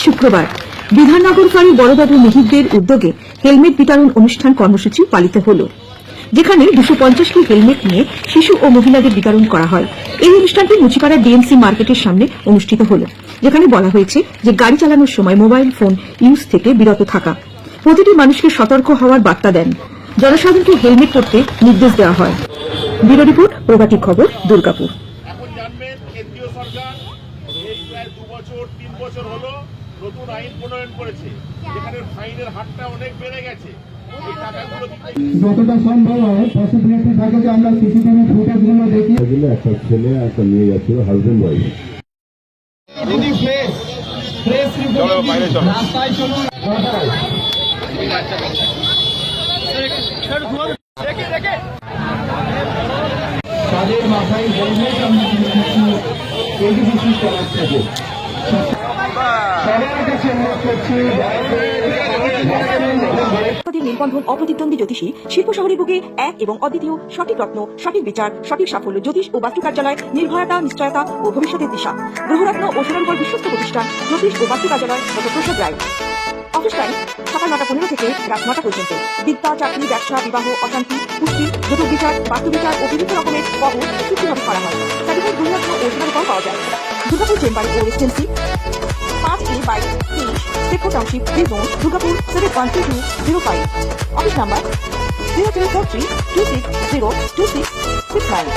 শুক্রবার বিধাননগর ফাঁড়ি বড়বাবু মিহিরদের উদ্যোগে হেলমেট বিতরণ অনুষ্ঠান কর্মসূচি পালিত হল, যেখানে 250টি হেলমেট নিয়ে শিশু ও মহিলাদের বিতরণ করা হয়। এই অনুষ্ঠানটি মুচিপাড়া ডিএমসি মার্কেটের সামনে অনুষ্ঠিত হল, যেখানে বলা হয়েছে যে গাড়ি চালানোর সময় মোবাইল ফোন ইউজ থেকে বিরত থাকা, প্রতিটি মানুষকে সতর্ক হওয়ার বার্তা দেন, জনসাধারণকে হেলমেট পরতে নির্দেশ দেওয়া হয়। ব্যুরো রিপোর্ট, প্রভাতী খবর, দুর্গাপুর। এখন জানবেন কেন্দ্রীয় সরকার এই প্রায় 2 বছর 3 বছর হলো নতুন আইন প্রণয়ন করেছে, যেখানে ফাইনের হারটা অনেক বেড়ে গেছে। এই টাকাগুলো যতটা সম্ভব হয় পসিবিলিটি থাকে যে আমরা সিসিটিভি ফুটেজগুলো দেখি। একটা ছেলে একটা মেয়ে যাচ্ছিল, হাজবেন্ড ওয়াইফ। তাদের মাথায় হেলমেট আমরা এডুকেশন করার থেকে সবার কাছে অনুরোধ করছি নির্বন্ধন অপ্রতিদ্বন্দ্বী জ্যোতিষী শিল্প শহরের বুকে এক এবং অদ্বিতীয় সঠিক রত্ন, সঠিক বিচার, সঠিক সাফল্য, জ্যোতিষ ও বাস্তু কার্যালয়, নির্ভয়তা, নিশ্চয়তা ও ভবিষ্যতের দিশা। গ্রহরত্ন ও সোনারগড় বিশ্বস্ত প্রতিষ্ঠান জ্যোতিষ ও বাস্তু কার্যালয় ডক্টর প্রসাদ রায়। অফিস টাইম সকাল 9:15 থেকে রাত 9টা পর্যন্ত। বিদ্যা, চাকরি, ব্যবসা, বিবাহ, অশান্তি, পুষ্টি, জ্যোতিষ বিচার, বাস্তু বিচার ও বিভিন্ন রকমের কবর চুক্তিভাবে করা হয়। সার্টিফাইড গ্রহরত্ন ও সোনারগড় পাওয়া যায় দুর্গাপুর চেম্বার ও residency 5A/23 sector township, zone, Durgapur 712205। Office number 004326026669।